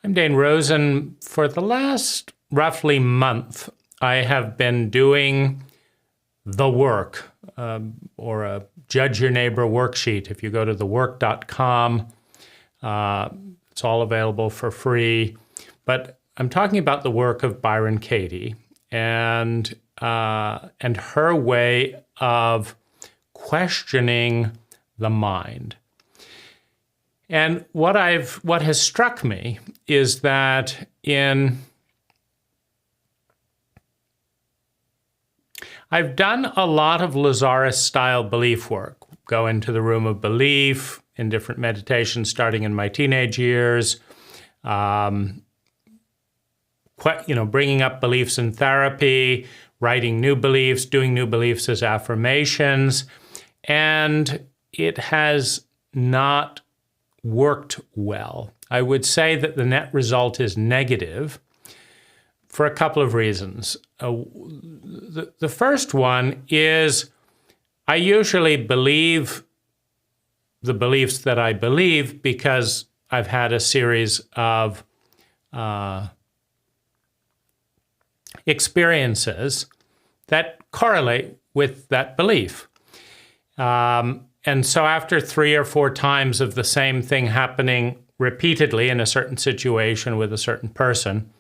I'm Dane Rosen. For the last roughly month, I have been doing the work, or a Judge Your Neighbor worksheet. If you go to thework.com, it's all available for free. But I'm talking about the work of Byron Katie and her way of questioning the mind. And what has struck me is that I've done a lot of Lazaris style belief work, go into the room of belief in different meditations starting in my teenage years, bringing up beliefs in therapy, writing new beliefs, doing new beliefs as affirmations, and it has not worked well. I would say that the net result is negative for a couple of reasons. The first one is I usually believe the beliefs that I believe because I've had a series of experiences that correlate with that belief. And so after 3 or 4 times of the same thing happening repeatedly in a certain situation with a certain person,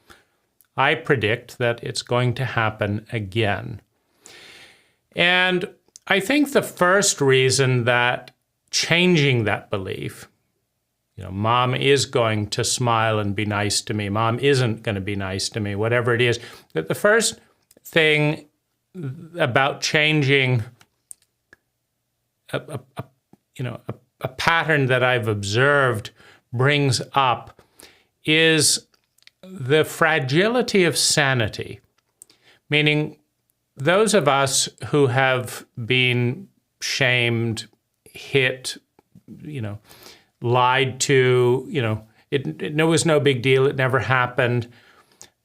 I predict that it's going to happen again. And I think the first reason that changing that belief, mom is going to smile and be nice to me, mom isn't going to be nice to me, whatever it is, that the first thing about changing a pattern that I've observed brings up is the fragility of sanity, meaning those of us who have been shamed, hit, lied to, it was no big deal, it never happened.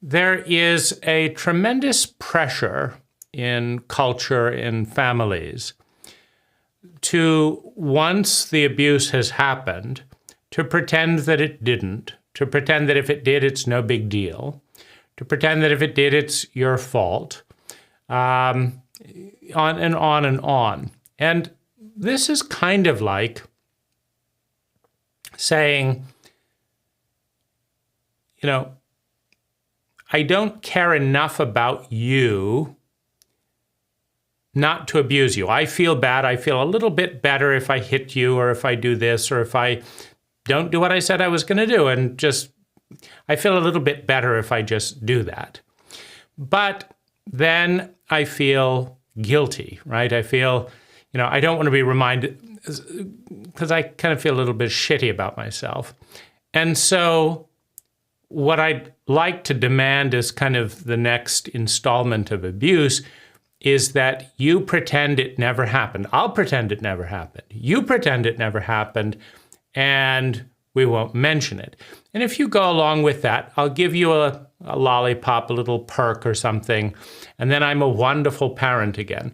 There is a tremendous pressure in culture, in families, to, once the abuse has happened, to pretend that it didn't, to pretend that if it did, it's no big deal, to pretend that if it did, it's your fault, on and on and on. And this is kind of like saying, I don't care enough about you not to abuse you. I feel bad. I feel a little bit better if I hit you or if I do this or if I don't do what I said I was going to do. And I feel a little bit better if I just do that. But then I feel guilty, right? I feel, I don't want to be reminded because I kind of feel a little bit shitty about myself. And so what I'd like to demand as kind of the next installment of abuse is that you pretend it never happened. I'll pretend it never happened. You pretend it never happened, and we won't mention it. And if you go along with that, I'll give you a lollipop, a little perk or something, and then I'm a wonderful parent again.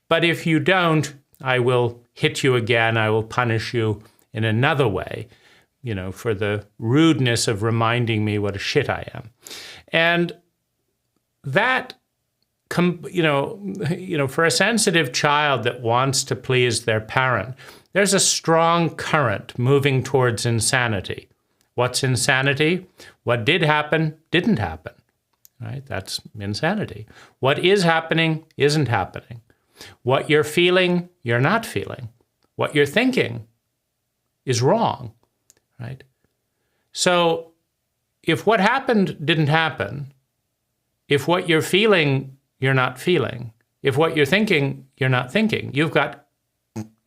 But if you don't, I will hit you again. I will punish you in another way, for the rudeness of reminding me what a shit I am. And that for a sensitive child that wants to please their parent, there's a strong current moving towards insanity. What's insanity? What did happen, didn't happen, right? That's insanity. What is happening, isn't happening. What you're feeling, you're not feeling. What you're thinking is wrong, right? So if what happened didn't happen, if what you're feeling, you're not feeling. If what you're thinking, you're not thinking. You've got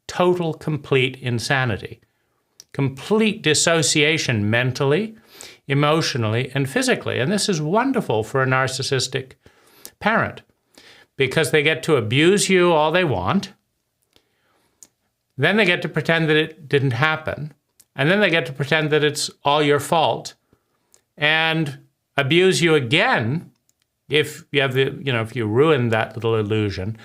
total, complete insanity. Complete dissociation mentally, emotionally, and physically. And this is wonderful for a narcissistic parent because they get to abuse you all they want. Then they get to pretend that it didn't happen. And then they get to pretend that it's all your fault and abuse you again if you have if you ruin that little illusion,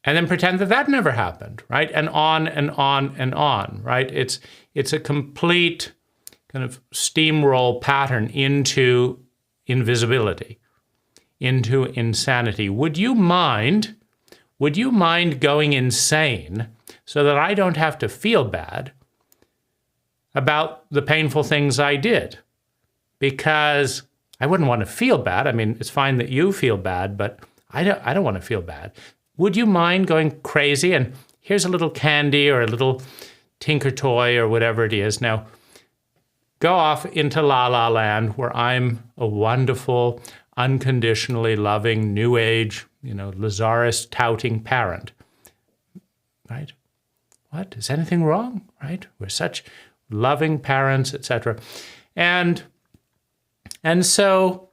and then pretend that that never happened, right? And on and on and on, right? It's a complete kind of steamroll pattern into invisibility, into insanity. Would you mind going insane so that I don't have to feel bad about the painful things I did? Because I wouldn't want to feel bad. I mean, it's fine that you feel bad, but I don't want to feel bad. Would you mind going crazy? And here's a little candy or a little tinker toy or whatever it is. Now, go off into La La Land where I'm a wonderful, unconditionally loving, new age, Lazaris touting parent, right? What? Is anything wrong, right? We're such loving parents, etc. And so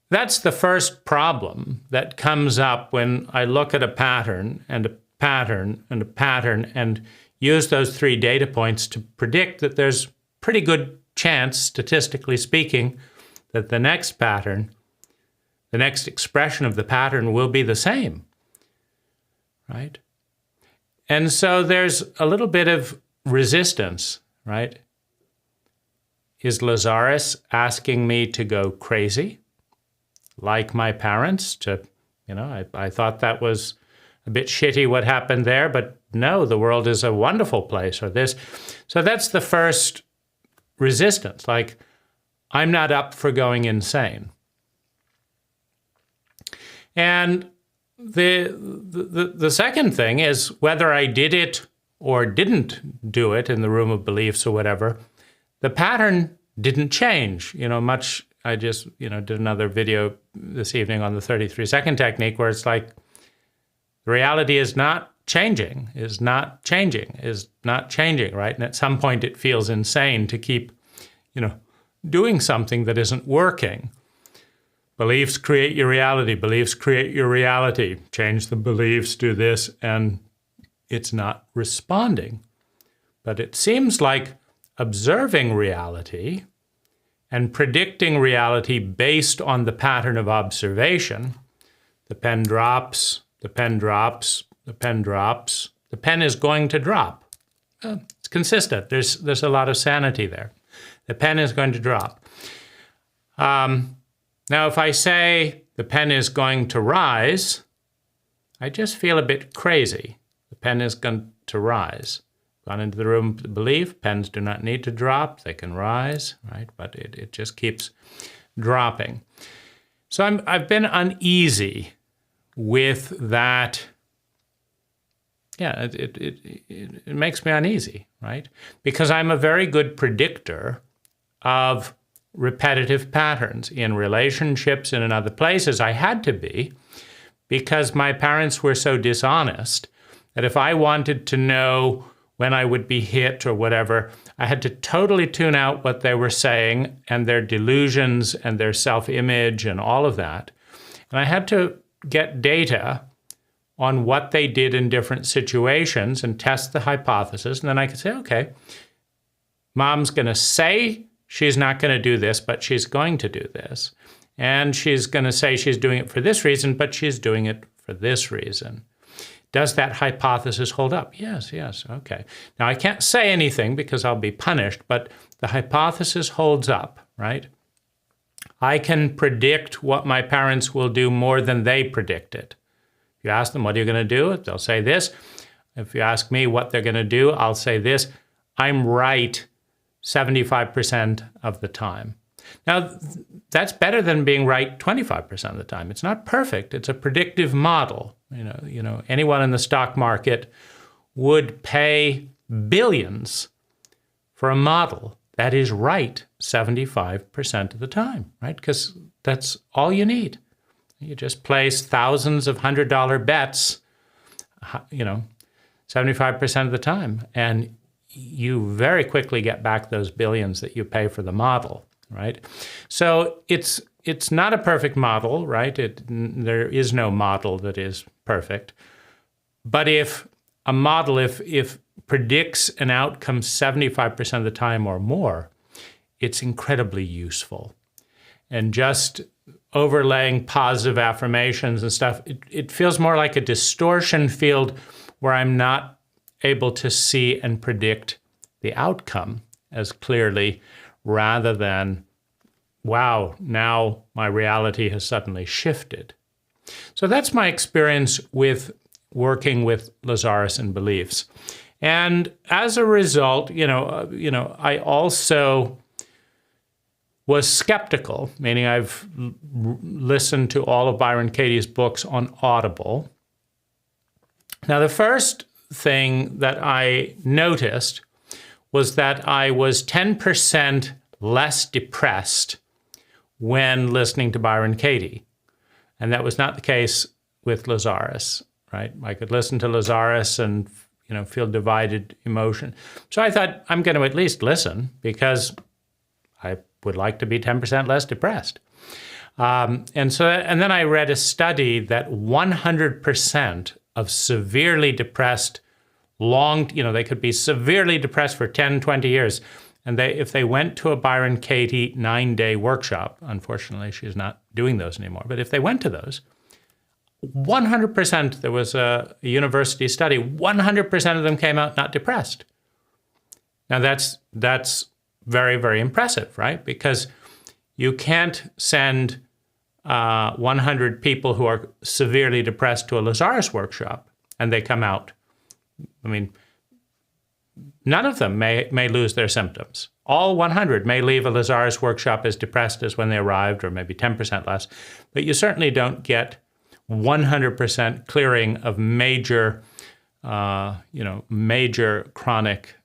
that's the first problem that comes up when I look at a pattern and a pattern and a pattern and use those 3 data points to predict that there's pretty good chance, statistically speaking, that the next pattern, the next expression of the pattern will be the same, right? And so there's a little bit of resistance, right? Is Lazaris asking me to go crazy, like my parents? I thought that was a bit shitty what happened there, but no, the world is a wonderful place, or this. So that's the first resistance, like, I'm not up for going insane. And the second thing is whether I did it or didn't do it in the room of beliefs or whatever, the pattern didn't change, much. I just, did another video this evening on the 33-second technique where it's like, the reality is not changing, right? And at some point it feels insane to keep, doing something that isn't working. Beliefs create your reality. Beliefs create your reality. Change the beliefs, do this, and it's not responding. But it seems like observing reality and predicting reality based on the pattern of observation, the pen drops, the pen drops, the pen drops, the pen is going to drop. It's consistent. There's a lot of sanity there. The pen is going to drop. Now, if I say the pen is going to rise, I just feel a bit crazy. The pen is going to rise. Gone into the room of belief, pens do not need to drop, they can rise, right? But it just keeps dropping. So I've been uneasy with that. Yeah, it makes me uneasy, right? Because I'm a very good predictor of repetitive patterns in relationships and in other places. I had to be, because my parents were so dishonest that if I wanted to know when I would be hit or whatever, I had to totally tune out what they were saying and their delusions and their self-image and all of that. And I had to get data on what they did in different situations and test the hypothesis. And then I could say, okay, mom's going to say she's not going to do this, but she's going to do this. And she's going to say she's doing it for this reason, but she's doing it for this reason. Does that hypothesis hold up? Yes, okay. Now, I can't say anything because I'll be punished, but the hypothesis holds up, right? I can predict what my parents will do more than they predicted. If you ask them, what are you going to do? They'll say this. If you ask me what they're going to do, I'll say this. I'm right 75% of the time. Now, that's better than being right 25% of the time. It's not perfect. It's a predictive model. Anyone in the stock market would pay billions for a model that is right 75% of the time, right? Because that's all you need. You just place thousands of $100 bets, 75% of the time, and you very quickly get back those billions that you pay for the model, right? So it's not a perfect model, right? There is no model that is perfect. But if a model, if predicts an outcome 75% of the time or more, it's incredibly useful. And just overlaying positive affirmations and stuff, it feels more like a distortion field where I'm not able to see and predict the outcome as clearly, rather than, wow, now my reality has suddenly shifted. So that's my experience with working with Lazaris and beliefs. And as a result, I also was skeptical, meaning I've listened to all of Byron Katie's books on Audible. Now, the first thing that I noticed was that I was 10% less depressed when listening to Byron Katie. And that was not the case with Lazaris, right? I could listen to Lazaris and feel divided emotion. So I thought, I'm going to at least listen because I would like to be 10% less depressed. And then I read a study that 100% of severely depressed they could be severely depressed for 10, 20 years. And if they went to a Byron Katie 9-day workshop, unfortunately, she's not doing those anymore, but if they went to those, 100%, there was a university study, 100% of them came out not depressed. Now that's very, very impressive, right? Because you can't send 100 people who are severely depressed to a Lazaris workshop and they come out. I mean, none of them may lose their symptoms. All 100 may leave a Lazaris workshop as depressed as when they arrived, or maybe 10% less. But you certainly don't get 100% clearing of major chronic,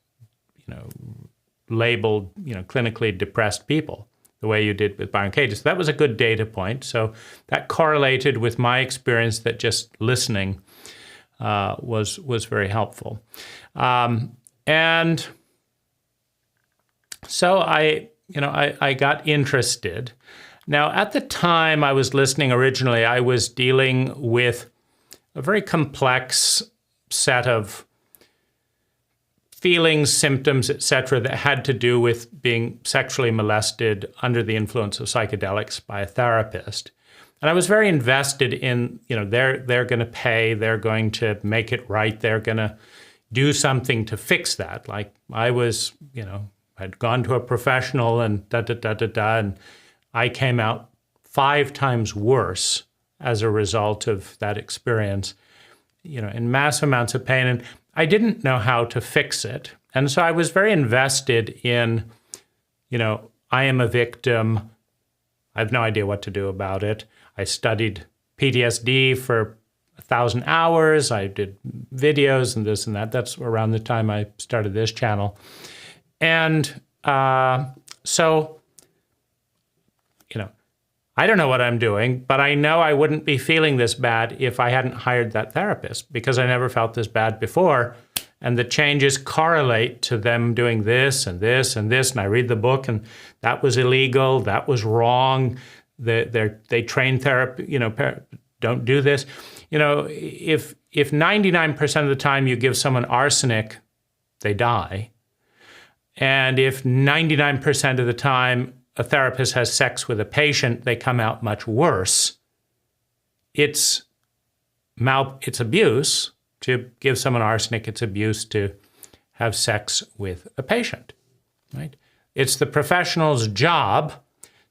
labeled, clinically depressed people the way you did with Byron Katie. So that was a good data point. So that correlated with my experience that just listening was very helpful. And so I got interested. Now, at the time I was listening originally, I was dealing with a very complex set of feelings, symptoms, etc., that had to do with being sexually molested under the influence of psychedelics by a therapist. And I was very invested in, they're going to pay, they're going to make it right, they're going to do something to fix that. Like I was, I'd gone to a professional and and I came out 5 times worse as a result of that experience, in massive amounts of pain. And I didn't know how to fix it. And so I was very invested in, I am a victim. I have no idea what to do about it. I studied PTSD for 1,000 hours. I did videos and this and that. That's around the time I started this channel. And so, I don't know what I'm doing, but I know I wouldn't be feeling this bad if I hadn't hired that therapist, because I never felt this bad before. And the changes correlate to them doing this and this and this. And I read the book, and that was illegal, that was wrong. They train therapy, don't do this. If 99% of the time you give someone arsenic, they die. And if 99% of the time a therapist has sex with a patient, they come out much worse. It's abuse to give someone arsenic. It's abuse to have sex with a patient, right? It's the professional's job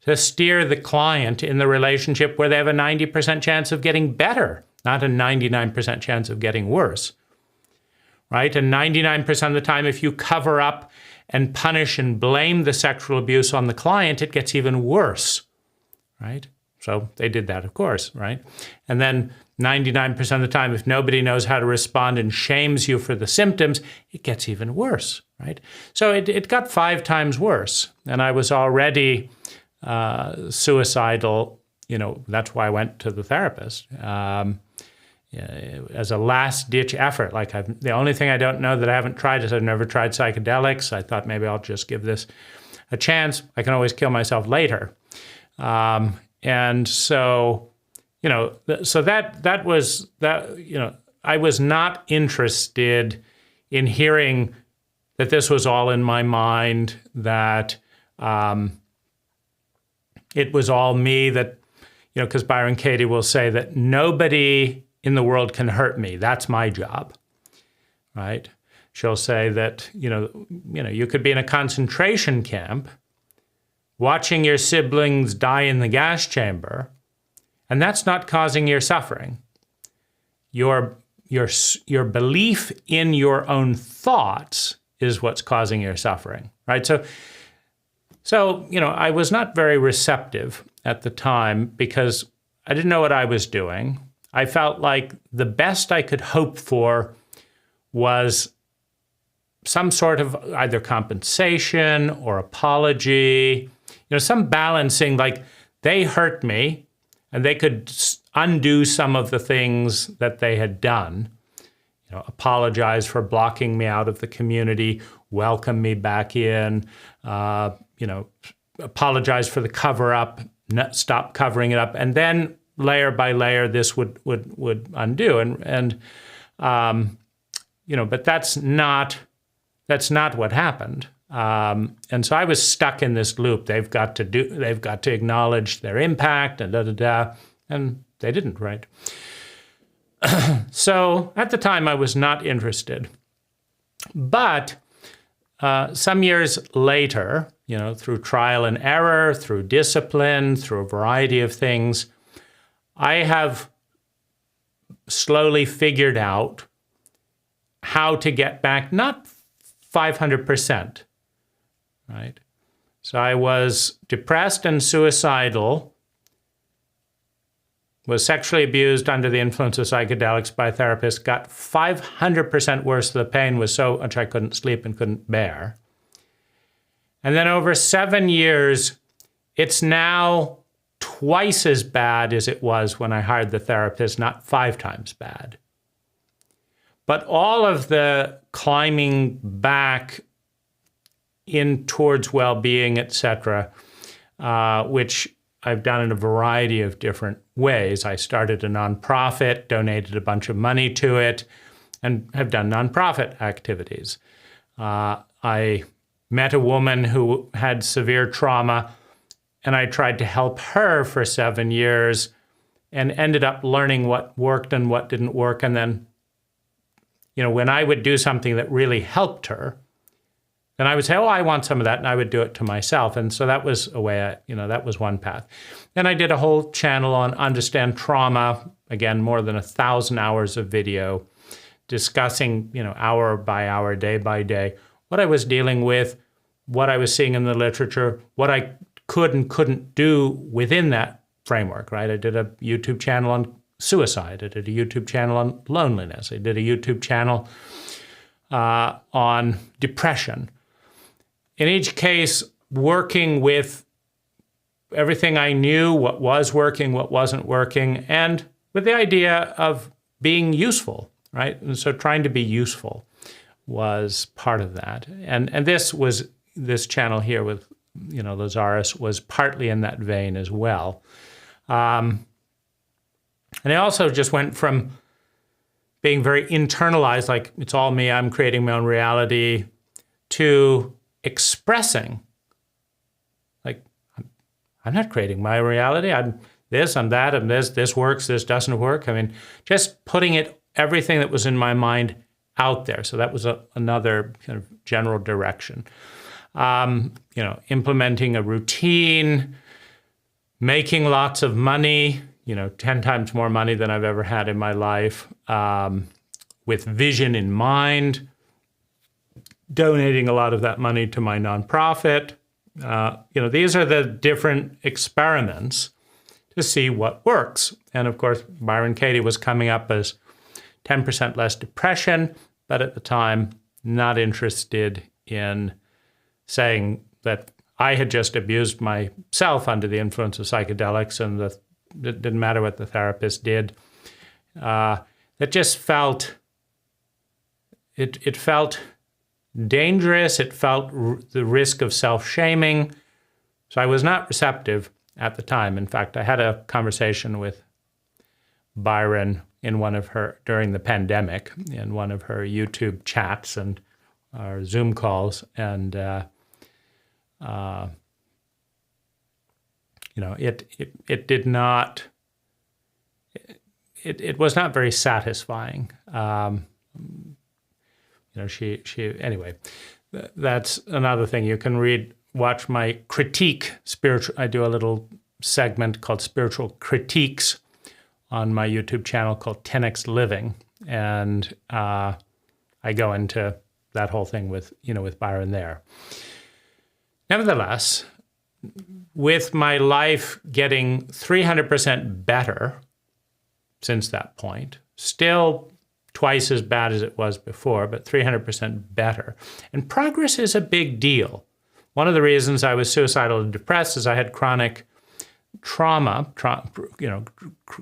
to steer the client in the relationship where they have a 90% chance of getting better, not a 99% chance of getting worse, right? And 99% of the time, if you cover up and punish and blame the sexual abuse on the client, it gets even worse, right? So they did that, of course, right? And then 99% of the time, if nobody knows how to respond and shames you for the symptoms, it gets even worse, right? So it got 5 times worse. And I was already suicidal, that's why I went to the therapist. As a last-ditch effort. The only thing I don't know that I haven't tried is I've never tried psychedelics. I thought maybe I'll just give this a chance. I can always kill myself later. And so, so that was that. I was not interested in hearing that this was all in my mind, that it was all me. That because Byron Katie will say that nobody in the world can hurt me. That's my job, right? She'll say that, you could be in a concentration camp watching your siblings die in the gas chamber, and that's not causing your suffering. Your belief in your own thoughts is what's causing your suffering, right? So, I was not very receptive at the time because I didn't know what I was doing. I felt like the best I could hope for was some sort of either compensation or apology, some balancing, like they hurt me and they could undo some of the things that they had done, apologize for blocking me out of the community, welcome me back in, apologize for the cover up, stop covering it up, and then layer by layer this would undo, but that's not what happened. And so I was stuck in this loop. They've got to acknowledge their impact and and they didn't, right? So at the time I was not interested. But some years later, through trial and error, through discipline, through a variety of things, I have slowly figured out how to get back, not 500%, right? So I was depressed and suicidal, was sexually abused under the influence of psychedelics by a therapist, got 500% worse. The pain was so much I couldn't sleep and couldn't bear. And then over 7 years, it's now twice as bad as it was when I hired the therapist, not 5 times bad. But all of the climbing back in towards well-being, etc., which I've done in a variety of different ways. I started a nonprofit, donated a bunch of money to it, and have done nonprofit activities. I met a woman who had severe trauma, and I tried to help her for 7 years and ended up learning what worked and what didn't work. And then, when I would do something that really helped her, then I would say, oh, I want some of that, and I would do it to myself. And so that was a way, that was one path. Then I did a whole channel on Understand Trauma, again, more than 1,000 hours of video, discussing, hour by hour, day by day, what I was dealing with, what I was seeing in the literature, what I could and couldn't do within that framework, right? I did a YouTube channel on suicide. I did a YouTube channel on loneliness. I did a YouTube channel on depression. In each case, working with everything I knew, what was working, what wasn't working, and with the idea of being useful, right? And so trying to be useful was part of that. And this channel here with, Lazaris was partly in that vein as well. And I also just went from being very internalized, like it's all me, I'm creating my own reality, to expressing, like, I'm not creating my reality. I'm this, I'm that, I'm this works, this doesn't work. I mean, just putting everything that was in my mind out there. So that was another kind of general direction. Implementing a routine, making lots of money, 10 times more money than I've ever had in my life, with vision in mind, donating a lot of that money to my nonprofit. These are the different experiments to see what works. And of course, Byron Katie was coming up as 10% less depression, but at the time, not interested in saying that I had just abused myself under the influence of psychedelics, and it didn't matter what the therapist did. It just felt, it felt dangerous. It felt the risk of self-shaming. So I was not receptive at the time. In fact, I had a conversation with Byron during the pandemic, in one of her YouTube chats and our Zoom calls, and it did not. It was not very satisfying. She anyway. That's another thing. You can read watch my critique, I do a little segment called Spiritual Critiques on my YouTube channel called 10x Living. And I go into that whole thing with Byron there. Nevertheless, with my life getting 300% better since that point, still twice as bad as it was before, but 300% better. And progress is a big deal. One of the reasons I was suicidal and depressed is I had chronic trauma,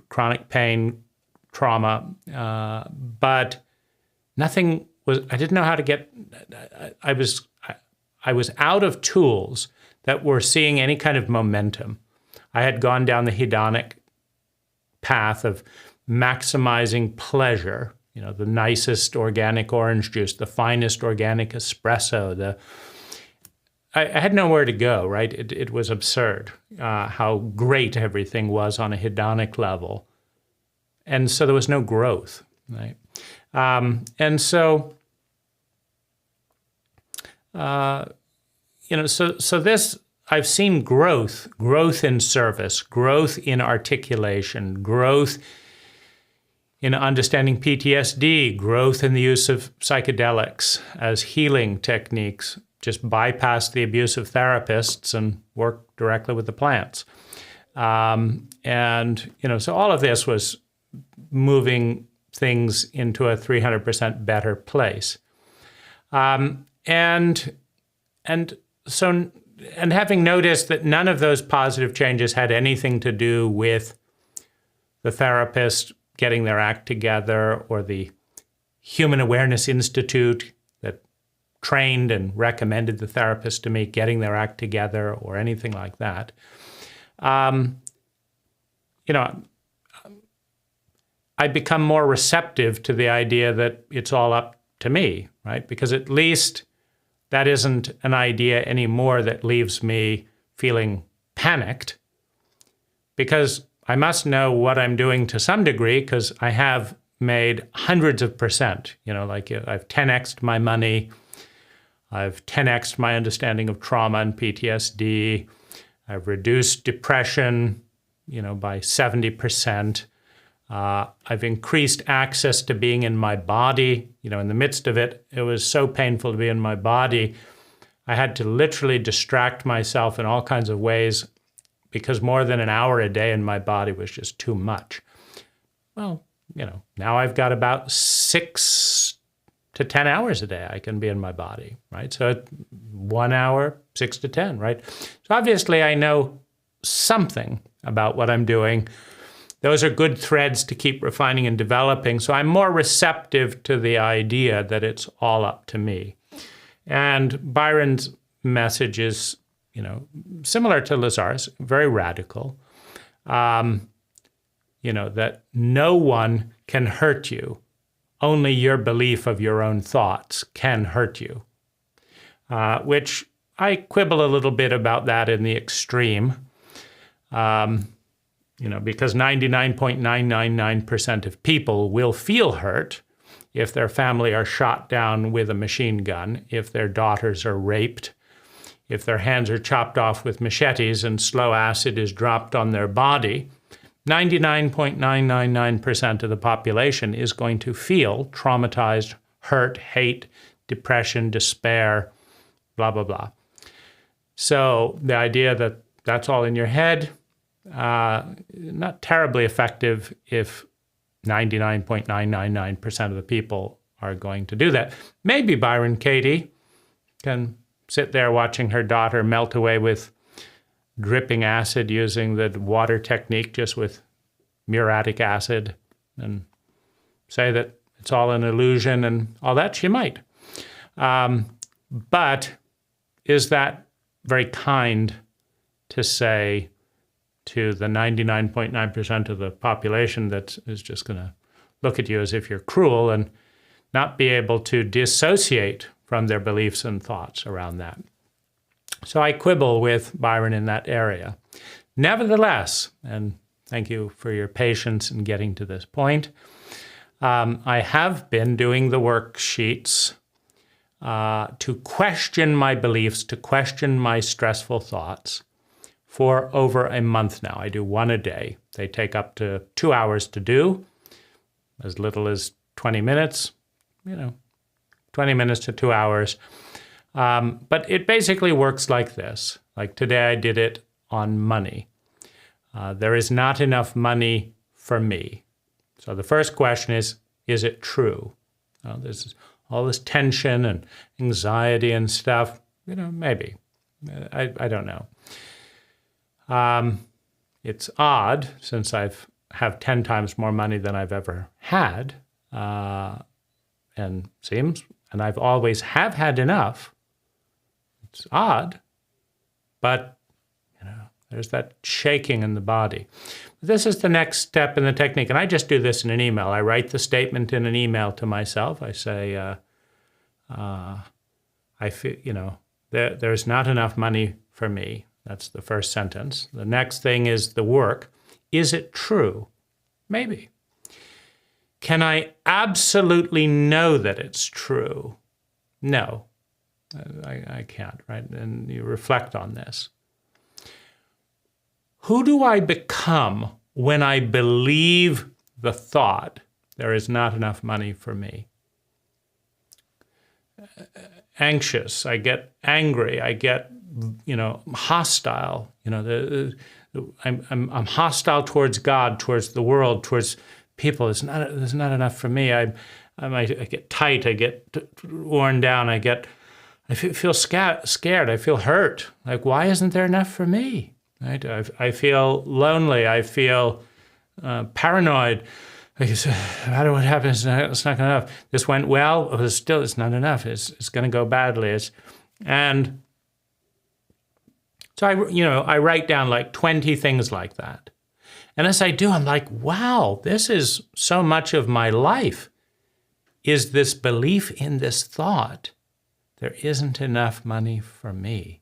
chronic pain, trauma, but nothing was, I didn't know how to get, I was out of tools that were seeing any kind of momentum. I had gone down the hedonic path of maximizing pleasure, the nicest organic orange juice, the finest organic espresso, I had nowhere to go, right? It was absurd how great everything was on a hedonic level. And so there was no growth, right? And so, so this, I've seen growth in service, growth in articulation, growth in understanding PTSD, growth in the use of psychedelics as healing techniques, just bypass the abusive therapists and work directly with the plants. So all of this was moving things into a 300% better place. And having noticed that none of those positive changes had anything to do with the therapist getting their act together or the Human Awareness Institute that trained and recommended the therapist to me getting their act together or anything like that, I become more receptive to the idea that it's all up to me, right? Because at least that isn't an idea anymore that leaves me feeling panicked, because I must know what I'm doing to some degree, because I have made hundreds of percent. I've 10x'd my money, I've 10x'd my understanding of trauma and PTSD, I've reduced depression, by 70%. I've increased access to being in my body. In the midst of it, it was so painful to be in my body. I had to literally distract myself in all kinds of ways because more than an hour a day in my body was just too much. Well, now I've got about 6 to 10 hours a day I can be in my body, right? So 1 hour, 6 to 10, right? So obviously I know something about what I'm doing. Those are good threads to keep refining and developing. So I'm more receptive to the idea that it's all up to me. And Byron's message is, similar to Lazaris, very radical. That no one can hurt you. Only your belief of your own thoughts can hurt you. Which I quibble a little bit about that in the extreme. Because 99.999% of people will feel hurt if their family are shot down with a machine gun, if their daughters are raped, if their hands are chopped off with machetes and slow acid is dropped on their body. 99.999% of the population is going to feel traumatized, hurt, hate, depression, despair, blah, blah, blah. So the idea that that's all in your head, not terribly effective if 99.999% of the people are going to do that. Maybe Byron Katie can sit there watching her daughter melt away with dripping acid using the water technique, just with muriatic acid, and say that it's all an illusion and all that. She might. But is that very kind to say to the 99.9% of the population that is just going to look at you as if you're cruel and not be able to dissociate from their beliefs and thoughts around that? So I quibble with Byron in that area. Nevertheless, and thank you for your patience in getting to this point, I have been doing the worksheets to question my beliefs, to question my stressful thoughts for over a month now. I do one a day. They take up to 2 hours to do, as little as 20 minutes, 20 minutes to 2 hours. But it basically works like this. Like today I did it on money. There is not enough money for me. So the first question is it true? There's all this tension and anxiety and stuff. Maybe. I don't know. It's odd, since I have 10 times more money than I've ever had, and I've always have had enough. It's odd, but there's that shaking in the body. This is the next step in the technique, and I just do this in an email. I write the statement in an email to myself. I say, I feel, there's not enough money for me. That's the first sentence. The next thing is the work. Is it true? Maybe. Can I absolutely know that it's true? No, I can't, right? And you reflect on this. Who do I become when I believe the thought, there is not enough money for me? Anxious, I get angry, I get, hostile. I'm hostile towards God, towards the world, towards people. There's not enough for me. I get tight, I get worn down, I feel scared, I feel hurt. Like, why isn't there enough for me? Right? I feel lonely. I feel paranoid. No matter what happens, it's not enough. This went well, but it's not enough. It's going to go badly. And so I write down like 20 things like that. And as I do, I'm like, wow, this is so much of my life, is this belief in this thought. There isn't enough money for me.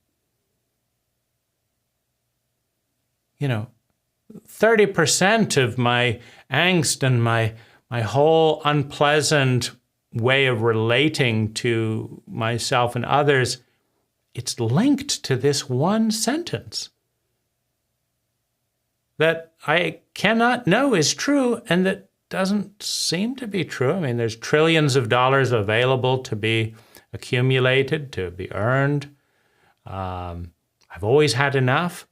30% of my angst and my whole unpleasant way of relating to myself and others, it's linked to this one sentence that I cannot know is true and that doesn't seem to be true. I mean, there's trillions of dollars available to be accumulated, to be earned. I've always had enough.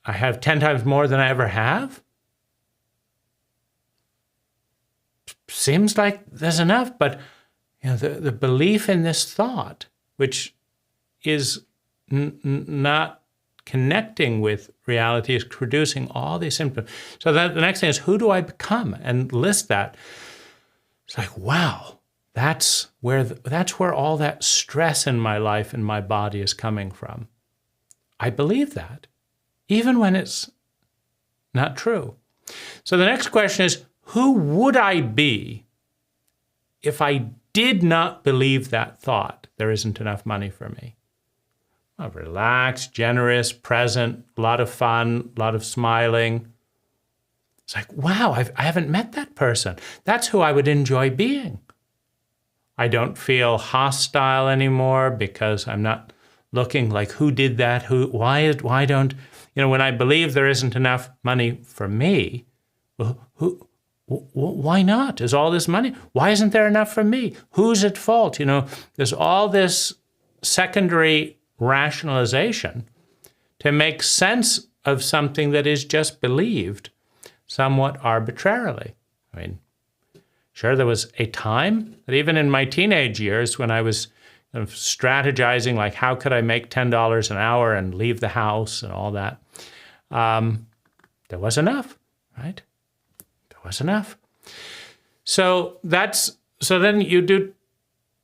I have 10 times more than I ever have. Seems like there's enough, but the belief in this thought, which is not connecting with reality, is producing all these symptoms. So the next thing is, who do I become? And list that. It's like, wow, that's where all that stress in my life and my body is coming from. I believe that, even when it's not true. So the next question is, who would I be if I did not believe that thought, there isn't enough money for me? Well, relaxed, generous, present, a lot of fun, a lot of smiling. It's like, wow, I haven't met that person. That's who I would enjoy being. I don't feel hostile anymore because I'm not looking like, who did that? Why don't, when I believe there isn't enough money for me, why not? Is all this money? Why isn't there enough for me? Who's at fault? There's all this secondary rationalization to make sense of something that is just believed somewhat arbitrarily. I mean, sure, there was a time that even in my teenage years when I was kind of strategizing, like, how could I make $10 an hour and leave the house and all that, there was enough, right? There was enough. So then you do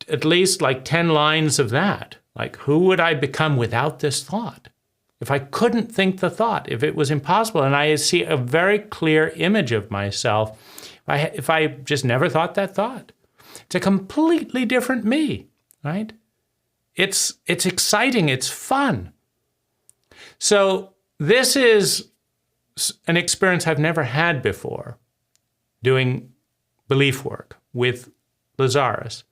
at least like 10 lines of that. Like, who would I become without this thought? If I couldn't think the thought, if it was impossible, and I see a very clear image of myself, if I just never thought that thought, it's a completely different me, right? It's exciting, it's fun. So this is an experience I've never had before, doing belief work with Lazaris.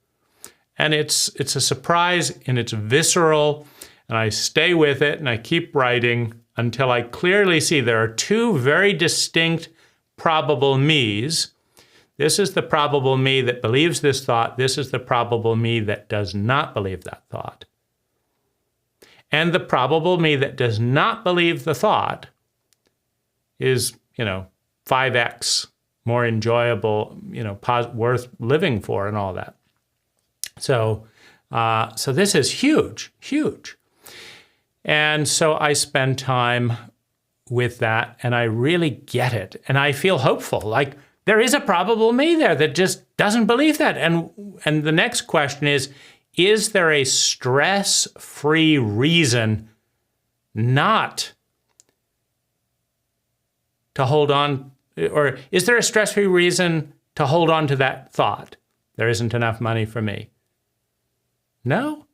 And it's a surprise, and it's visceral, and I stay with it, and I keep writing until I clearly see there are two very distinct probable me's. This is the probable me that believes this thought. This is the probable me that does not believe that thought. And the probable me that does not believe the thought is, 5x more enjoyable, worth living for and all that. So this is huge, huge. And so I spend time with that, and I really get it. And I feel hopeful, like there is a probable me there that just doesn't believe that. And the next question is there a stress-free reason not to hold on, or is there a stress-free reason to hold on to that thought? There isn't enough money for me. No,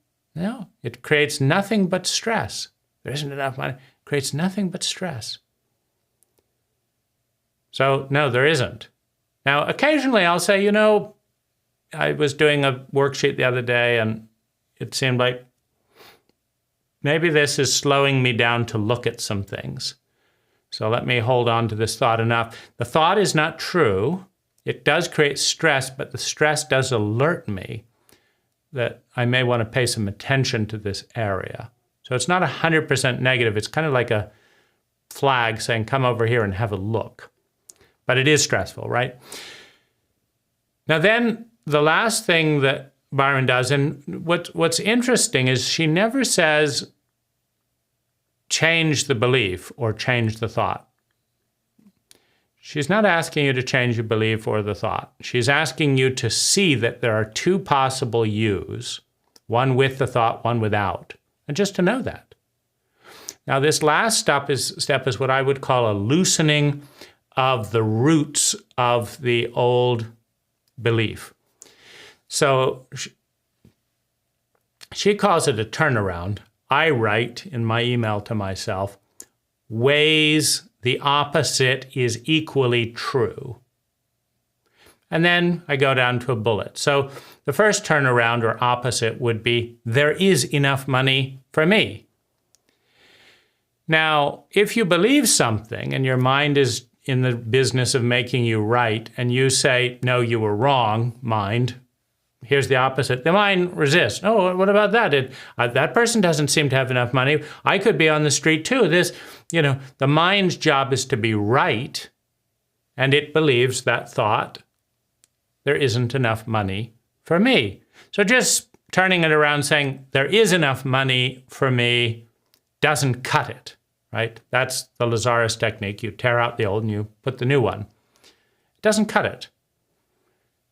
it creates nothing but stress. There isn't enough money. It creates nothing but stress. So no, there isn't. Now, occasionally I'll say, I was doing a worksheet the other day and it seemed like maybe this is slowing me down to look at some things. So let me hold on to this thought enough. The thought is not true. It does create stress, but the stress does alert me that I may want to pay some attention to this area. So it's not 100% negative. It's kind of like a flag saying, come over here and have a look. But it is stressful, right? Now then, the last thing that Byron does, and what's interesting is she never says, change the belief or change the thought. She's not asking you to change your belief or the thought. She's asking you to see that there are two possible yous, one with the thought, one without, and just to know that. Now, this last step is what I would call a loosening of the roots of the old belief. So she calls it a turnaround. I write in my email to myself, ways the opposite is equally true. And then I go down to a bullet. So the first turnaround or opposite would be, there is enough money for me. Now, if you believe something and your mind is in the business of making you right, and you say, no, you were wrong, mind, here's the opposite. The mind resists. Oh, what about that? That person doesn't seem to have enough money. I could be on the street too. The mind's job is to be right, and it believes that thought, there isn't enough money for me. So just turning it around saying, there is enough money for me, doesn't cut it, right? That's the Lazaris technique. You tear out the old and you put the new one. It doesn't cut it.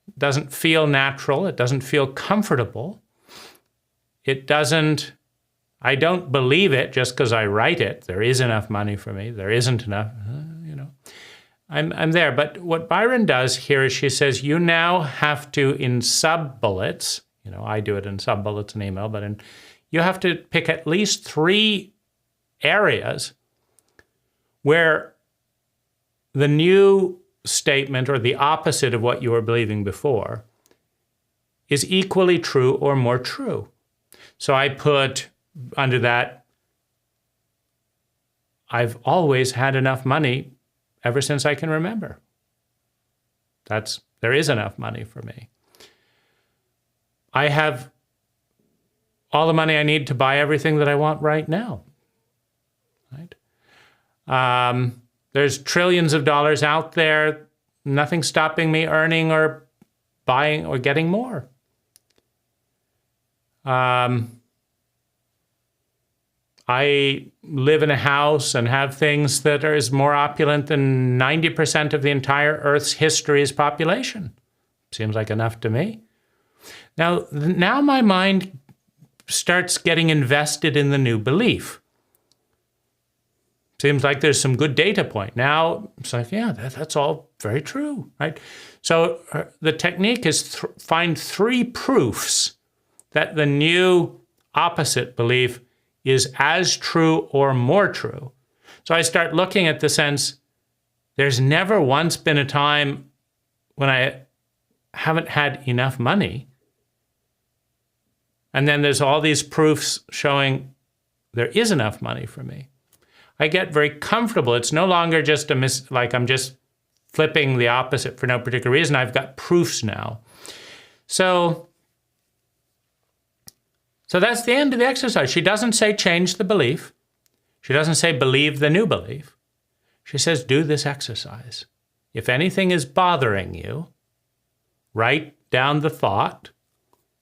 It doesn't feel natural. It doesn't feel comfortable. I don't believe it just because I write it. There is enough money for me. There isn't enough, I'm there. But what Byron does here is she says, you now have to, in sub-bullets, I do it in sub-bullets in email, but you have to pick at least 3 areas where the new statement or the opposite of what you were believing before is equally true or more true. So I put under that, I've always had enough money ever since I can remember. There is enough money for me. I have all the money I need to buy everything that I want right now. Right? There's trillions of dollars out there, nothing stopping me earning or buying or getting more. I live in a house and have things that are more opulent than 90% of the entire Earth's history's population. Seems like enough to me. Now my mind starts getting invested in the new belief. Seems like there's some good data point. Now it's like, yeah, that's all very true, right? So the technique is find 3 proofs that the new opposite belief is as true or more true. So I start looking at the sense, there's never once been a time when I haven't had enough money. And then there's all these proofs showing there is enough money for me. I get very comfortable. It's no longer just like I'm just flipping the opposite for no particular reason. I've got proofs now. So that's the end of the exercise. She doesn't say change the belief. She doesn't say believe the new belief. She says do this exercise. If anything is bothering you, write down the thought.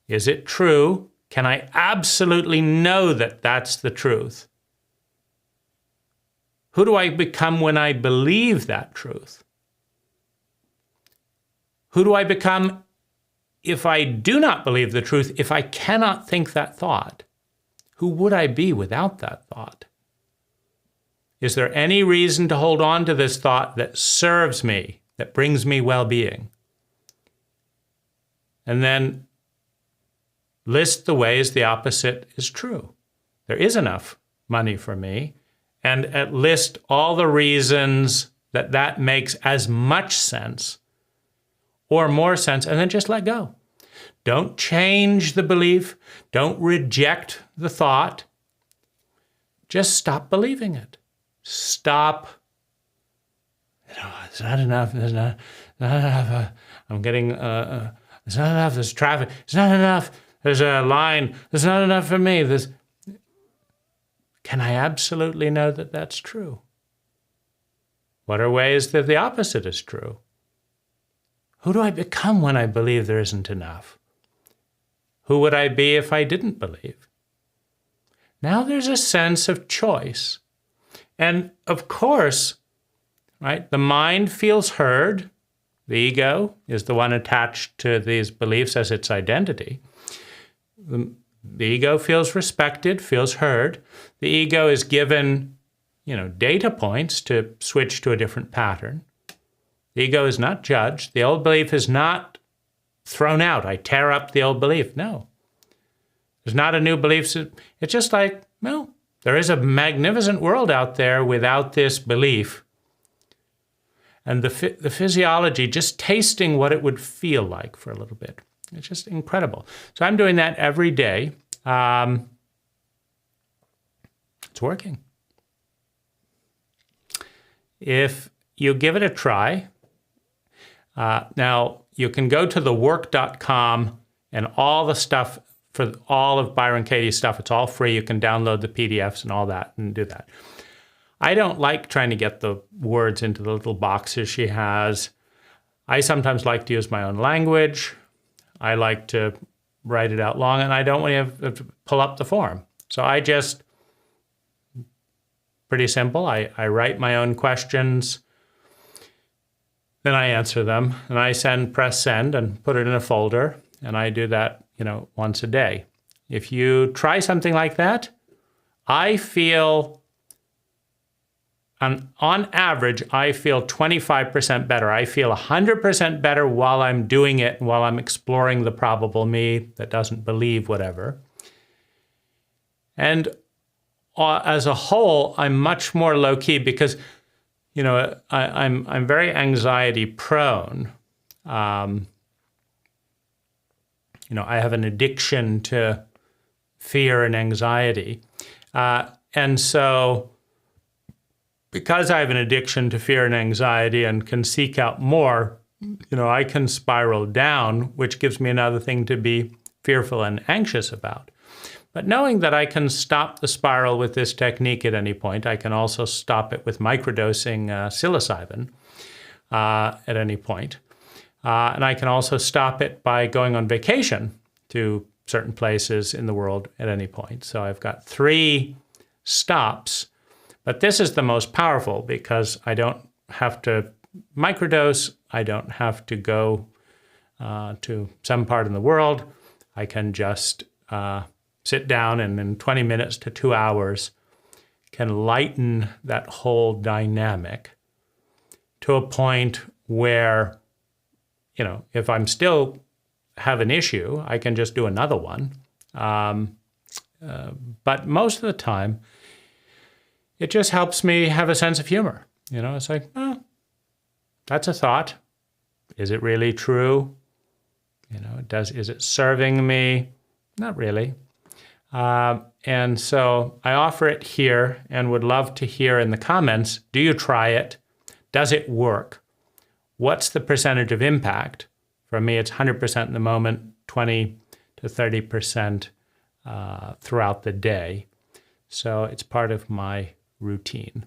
Is it true? Can I absolutely know that that's the truth? Who do I become when I believe that truth? Who do I become if I do not believe the truth, if I cannot think that thought? Who would I be without that thought? Is there any reason to hold on to this thought that serves me, that brings me well-being? And then list the ways the opposite is true. There is enough money for me, and list all the reasons that makes as much sense or more sense, and then just let go. Don't change the belief. Don't reject the thought. Just stop believing it. Stop. It's not enough. It's not enough. I'm getting, it's not enough. There's traffic. It's not enough. There's a line. There's not enough for me. Can I absolutely know that that's true? What are ways that the opposite is true? Who do I become when I believe there isn't enough? Who would I be if I didn't believe? Now there's a sense of choice. And of course, right, the mind feels heard. The ego is the one attached to these beliefs as its identity. The ego feels respected, feels heard. The ego is given, data points to switch to a different pattern. The ego is not judged. The old belief is not thrown out. I tear up the old belief. No. There's not a new belief. It's just like, well, there is a magnificent world out there without this belief. And the physiology, just tasting what it would feel like for a little bit. It's just incredible. So I'm doing that every day. It's working. If you give it a try, now you can go to thework.com and all the stuff for all of Byron Katie's stuff, it's all free. You can download the PDFs and all that and do that. I don't like trying to get the words into the little boxes she has. I sometimes like to use my own language. I like to write it out long, and I don't want to have to pull up the form. So I just, pretty simple, I write my own questions, then I answer them, and I press send and put it in a folder, and I do that, once a day. If you try something like that, I feel, on average, I feel 25% better. I feel 100% better while I'm doing it, while I'm exploring the probable me that doesn't believe whatever. And as a whole, I'm much more low-key because, I'm very anxiety prone. I have an addiction to fear and anxiety. And so because I have an addiction to fear and anxiety and can seek out more, I can spiral down, which gives me another thing to be fearful and anxious about. But knowing that I can stop the spiral with this technique at any point, I can also stop it with microdosing psilocybin at any point. And I can also stop it by going on vacation to certain places in the world at any point. So I've got 3 stops, but this is the most powerful because I don't have to microdose. I don't have to go to some part in the world. I can just sit down and in 20 minutes to 2 hours can lighten that whole dynamic to a point where, if I'm still have an issue, I can just do another one. But most of the time, it just helps me have a sense of humor. It's like, oh, that's a thought. Is it really true? Is it serving me? Not really. And so I offer it here and would love to hear in the comments, do you try it? Does it work? What's the percentage of impact? For me, it's 100% in the moment, 20 to 30% throughout the day. So it's part of my routine.